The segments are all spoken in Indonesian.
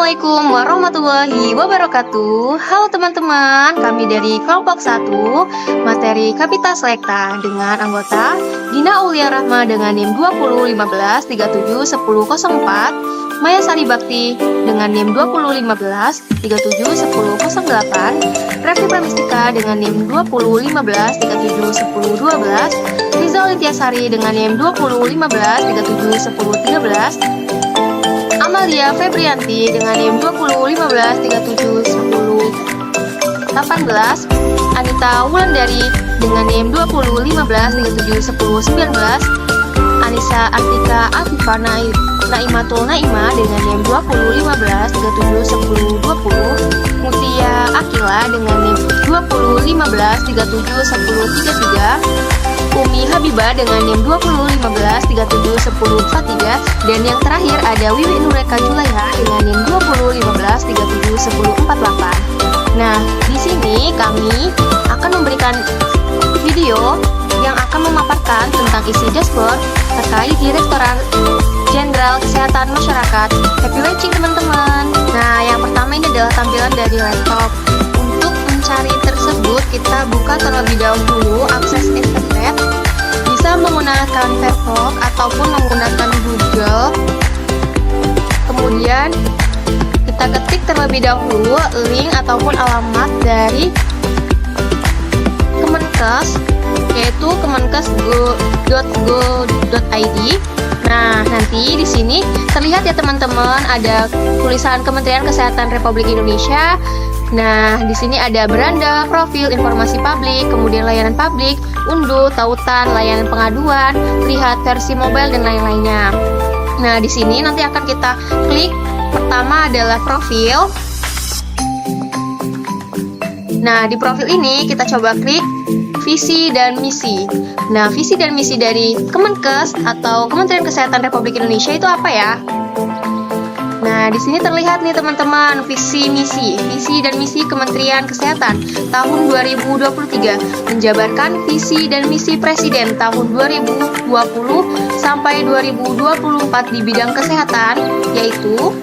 Assalamualaikum warahmatullahi wabarakatuh. Halo teman-teman, kami dari kelompok 1 materi Kapita Selekta dengan anggota Dina Aulia Rahma dengan NIM 2015371004, Maya Sari Bakti dengan NIM 2015371008, Revi Pramestika dengan NIM 2015371012, Rizal Litiasari dengan NIM 2015371013, Amalia Febrianti dengan NIM 2015371018, Anita Wulandari dengan NIM 2015371019, Anissa Artika Afifah Naimatul Naima dengan NIM 2015371020, Mutia Akila dengan NIM 2015371033, Umi Habibah dengan NIM 2015371043, dan yang terakhir ada Wiwi Nureka Julaiha dengan NIM 2015371048. Nah, di sini kami akan memberikan video yang akan memaparkan tentang isi dashboard terkait Direktorat Jenderal Kesehatan Masyarakat. Happy watching teman-teman. Nah, yang pertama ini adalah tampilan dari laptop. Untuk mencari tersebut, kita buka terlebih dahulu akses internet. Bisa menggunakan Firefox ataupun menggunakan Google. Kemudian kita ketik terlebih dahulu link ataupun alamat dari Kemenkes, yaitu kemenkes.go.id. Nah, nanti di sini terlihat ya teman-teman, ada tulisan Kementerian Kesehatan Republik Indonesia. Nah, di sini ada beranda, profil, informasi publik, kemudian layanan publik, unduh, tautan, layanan pengaduan, lihat versi mobile dan lain-lainnya. Nah, di sini nanti akan kita klik. Pertama adalah profil. Nah, di profil ini kita coba klik visi dan misi. Nah, visi dan misi dari Kemenkes atau Kementerian Kesehatan Republik Indonesia itu apa ya? Nah, di sini terlihat nih teman-teman, visi dan misi Kementerian Kesehatan tahun 2023 menjabarkan visi dan misi Presiden tahun 2020 sampai 2024 di bidang kesehatan, yaitu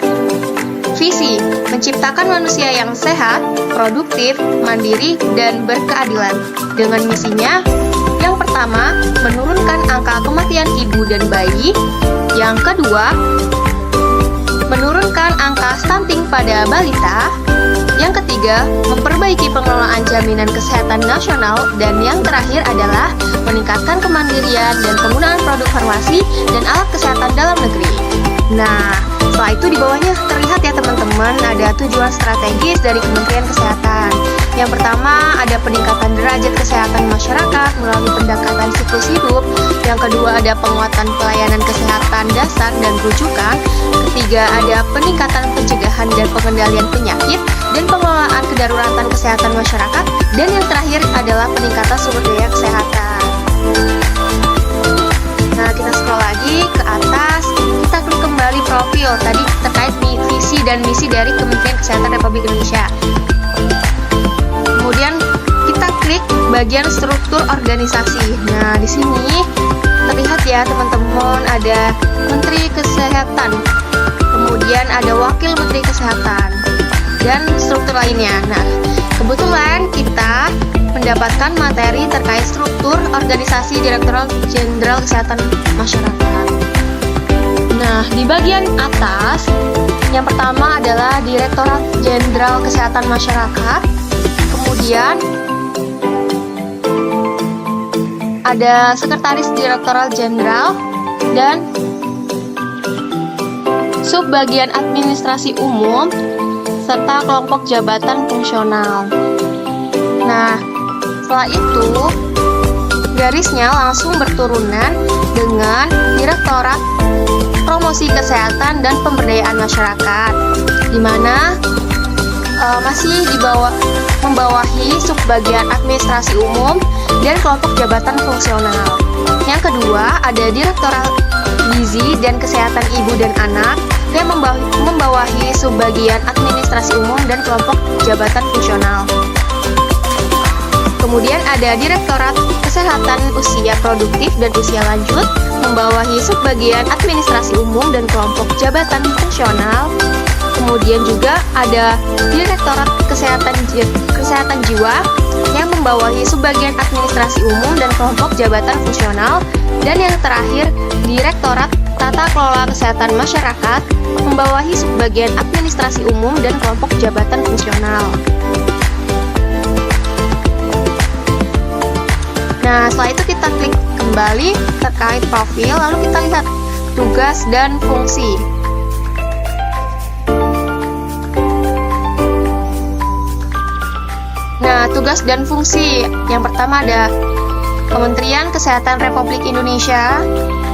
visi, menciptakan manusia yang sehat, produktif, mandiri, dan berkeadilan. Dengan misinya, yang pertama, menurunkan angka kematian ibu dan bayi. Yang kedua, menurunkan angka stunting pada balita. Yang ketiga, memperbaiki pengelolaan jaminan kesehatan nasional. Dan yang terakhir adalah meningkatkan kemandirian dan penggunaan produk farmasi dan alat kesehatan dalam negeri. Nah, setelah itu di bawahnya terlihat ya teman-teman, ada tujuan strategis dari Kementerian Kesehatan. Yang pertama, ada peningkatan derajat kesehatan masyarakat melalui pendekatan siklus hidup. Yang kedua, ada penguatan pelayanan kesehatan dasar dan rujukan. Ketiga, ada peningkatan pencegahan dan pengendalian penyakit dan pengelolaan kedaruratan kesehatan masyarakat. Dan yang terakhir adalah peningkatan sumber daya kesehatan. Nah, kita scroll lagi ke atas, kita klik kembali profil tadi terkait visi dan misi dari Kementerian Kesehatan Republik Indonesia. Kemudian kita klik bagian struktur organisasi. Nah, di sini terlihat ya teman-teman, ada Menteri Kesehatan, kemudian ada Wakil Menteri Kesehatan, dan struktur lainnya. Nah, kebetulan kita mendapatkan materi terkait struktur organisasi Direktorat Jenderal Kesehatan Masyarakat. Nah, di bagian atas, yang pertama adalah Direktorat Jenderal Kesehatan Masyarakat. Kemudian ada Sekretaris Direktorat Jenderal dan Subbagian Administrasi Umum serta kelompok jabatan fungsional. Nah, setelah itu garisnya langsung berturunan dengan Direktorat Promosi Kesehatan dan Pemberdayaan Masyarakat, di mana masih membawahi Subbagian Administrasi Umum dan kelompok jabatan fungsional. Yang kedua, ada Direktorat Gizi dan Kesehatan Ibu dan Anak yang membawahi Subbagian Administrasi Umum dan kelompok jabatan fungsional. Kemudian ada Direktorat Kesehatan Usia Produktif dan Usia Lanjut, membawahi Subbagian Administrasi Umum dan kelompok jabatan fungsional. Kemudian juga ada Direktorat Kesehatan Jiwa yang membawahi subbagian administrasi umum dan kelompok jabatan fungsional. Dan yang terakhir, Direktorat Tata Kelola Kesehatan Masyarakat membawahi subbagian administrasi umum dan kelompok jabatan fungsional. Nah, setelah itu kita klik kembali terkait profil, lalu kita lihat tugas dan fungsi. Nah, tugas dan fungsi yang pertama ada Kementerian Kesehatan Republik Indonesia.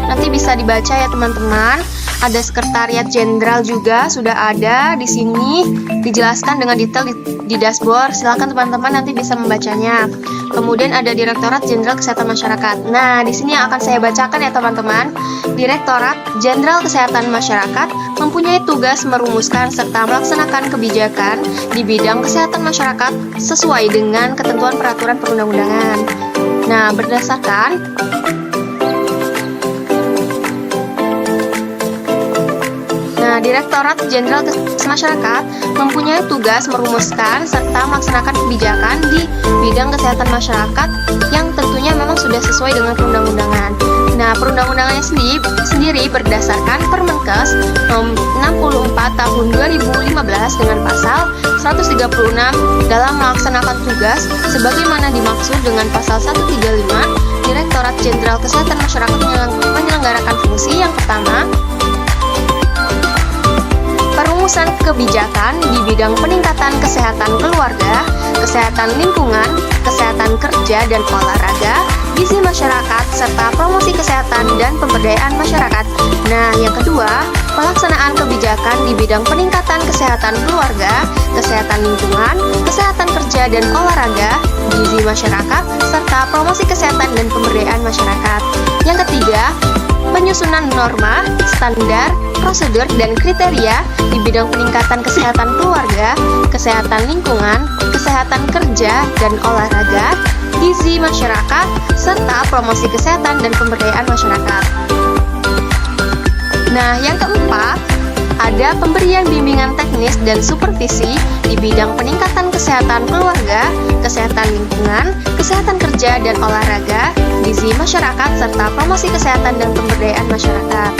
Nanti bisa dibaca ya teman-teman. Ada Sekretariat Jenderal juga sudah ada di sini, dijelaskan dengan detail di dashboard. Silakan teman-teman nanti bisa membacanya. Kemudian ada Direktorat Jenderal Kesehatan Masyarakat. Nah, di sini yang akan saya bacakan ya teman-teman. Direktorat Jenderal Kesehatan Masyarakat mempunyai tugas merumuskan serta melaksanakan kebijakan di bidang kesehatan masyarakat sesuai dengan ketentuan peraturan perundang-undangan. Nah, berdasarkan Direktorat Jenderal Kesehatan Masyarakat mempunyai tugas merumuskan serta melaksanakan kebijakan di bidang kesehatan masyarakat yang tentunya memang sudah sesuai dengan perundang-undangan. Nah, perundang-undangannya sendiri berdasarkan Permenkes nomor 64 tahun 2015 dengan pasal 136 dalam melaksanakan tugas sebagaimana dimaksud dengan pasal 135. Direktorat Jenderal Kesehatan Masyarakat menyelenggarakan fungsi yang pertama, perumusan kebijakan di bidang peningkatan kesehatan keluarga, kesehatan lingkungan, kesehatan kerja dan olahraga, gizi masyarakat, serta promosi kesehatan dan pemberdayaan masyarakat. Nah, yang kedua, pelaksanaan kebijakan di bidang peningkatan kesehatan keluarga, kesehatan lingkungan, kesehatan kerja dan olahraga, gizi masyarakat, serta promosi kesehatan dan pemberdayaan masyarakat. Yang ketiga, penyusunan norma, standar, prosedur, dan kriteria di bidang peningkatan kesehatan keluarga, kesehatan lingkungan, kesehatan kerja, dan olahraga, gizi masyarakat, serta promosi kesehatan dan pemberdayaan masyarakat. Nah, yang keempat, ada pemberian bimbingan teknis dan supervisi di bidang peningkatan kesehatan keluarga, kesehatan lingkungan, kesehatan kerja dan olahraga, gizi masyarakat, serta promosi kesehatan dan pemberdayaan masyarakat.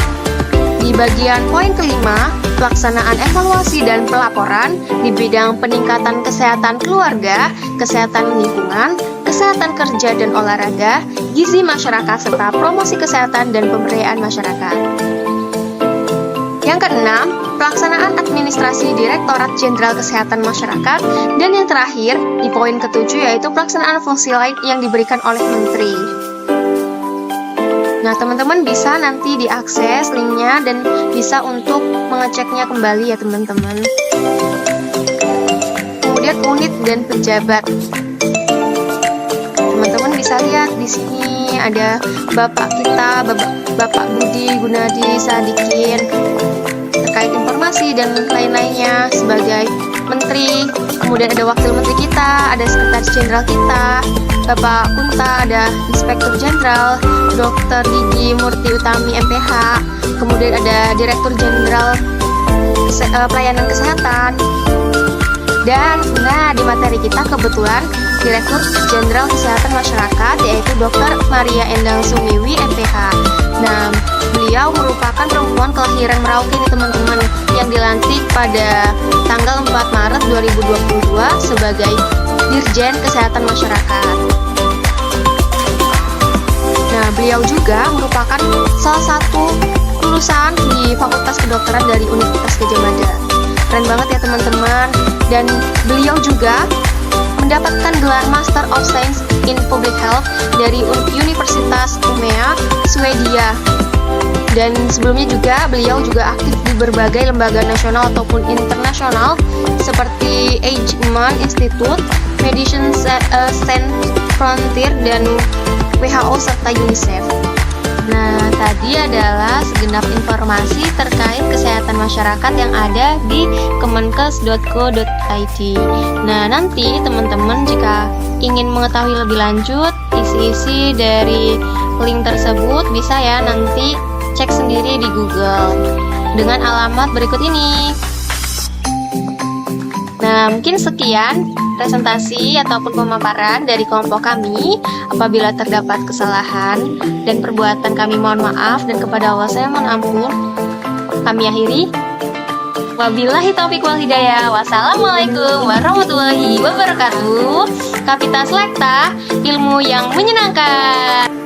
Di bagian poin kelima, pelaksanaan evaluasi dan pelaporan di bidang peningkatan kesehatan keluarga, kesehatan lingkungan, kesehatan kerja dan olahraga, gizi masyarakat, serta promosi kesehatan dan pemberdayaan masyarakat. Yang keenam, pelaksanaan administrasi Direktorat Jenderal Kesehatan Masyarakat. Dan yang terakhir, di poin ketujuh yaitu pelaksanaan fungsi lain yang diberikan oleh Menteri. Nah, teman-teman bisa nanti diakses linknya dan bisa untuk mengeceknya kembali ya teman-teman. Kemudian unit dan pejabat. Teman-teman bisa lihat di sini ada Bapak kita, Bapak Budi Gunadi Sadikin, terkait informasi dan lain-lainnya sebagai menteri. Kemudian ada wakil menteri kita, ada sekretaris jenderal kita, Bapak Kunta, ada Inspektur Jenderal Dr. Digi Murti Utami MPH. Kemudian ada Direktur Jenderal Pelayanan Kesehatan. Dan di materi kita kebetulan Direktur Jenderal Kesehatan Masyarakat yaitu Dr. Maria Endang Sumiwi MPH. Nah, beliau merupakan perempuan kelahiran Merauke nih teman-teman, yang dilantik pada tanggal 4 Maret 2022 sebagai Dirjen Kesehatan Masyarakat. Nah, beliau juga merupakan salah satu lulusan di Fakultas Kedokteran dari Universitas Gadjah Mada. Keren banget ya teman-teman. Dan beliau juga mendapatkan gelar Master of Science in Public Health dari Universitas Umeå, Swedia. Dan sebelumnya juga beliau juga aktif di berbagai lembaga nasional ataupun internasional seperti Eijkman Institute, Medicine Sans Frontier, dan WHO serta UNICEF. Nah, tadi adalah segenap informasi terkait kesehatan masyarakat yang ada di kemenkes.go.id. Nah, nanti teman-teman jika ingin mengetahui lebih lanjut isi-isi dari link tersebut bisa ya nanti cek sendiri di Google dengan alamat berikut ini. Nah, mungkin sekian presentasi ataupun pemaparan dari kelompok kami. Apabila terdapat kesalahan dan perbuatan kami mohon maaf, dan kepada Allah saya mohon ampun. Kami akhiri. Wabillahi taufiq wal hidayah. Wassalamualaikum warahmatullahi wabarakatuh. Kapita Selekta, ilmu yang menyenangkan.